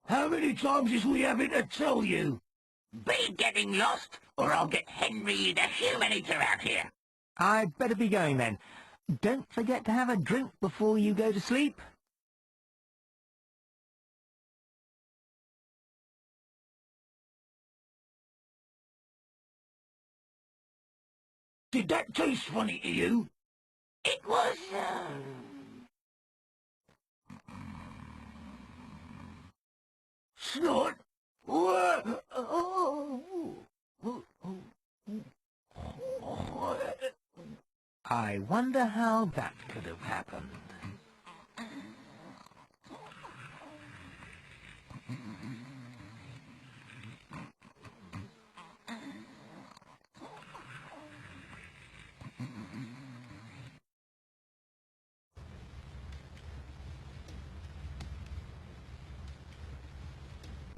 How many times is we having to tell you? Be getting lost, or I'll get Henry the Human Eater out here. I'd better be going then. Don't forget to have a drink before you go to sleep. Did that taste funny to you? It was, Snort? I wonder how that could have happened.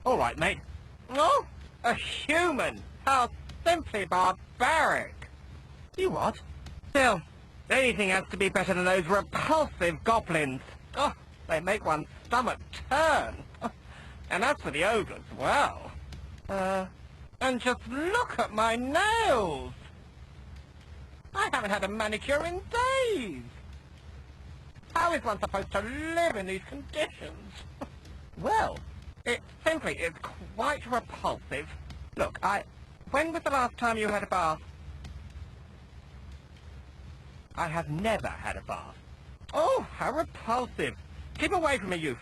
All right, mate. Oh, a human! How simply barbaric! You what? Still, anything has to be better than those repulsive goblins. Oh, they make one's stomach turn. And as for the ogres, well... and just look at my nails! I haven't had a manicure in days! How is one supposed to live in these conditions? Well, It simply is quite repulsive. Look, when was the last time you had a bath? I have never had a bath. Oh, how repulsive. Keep away from me, you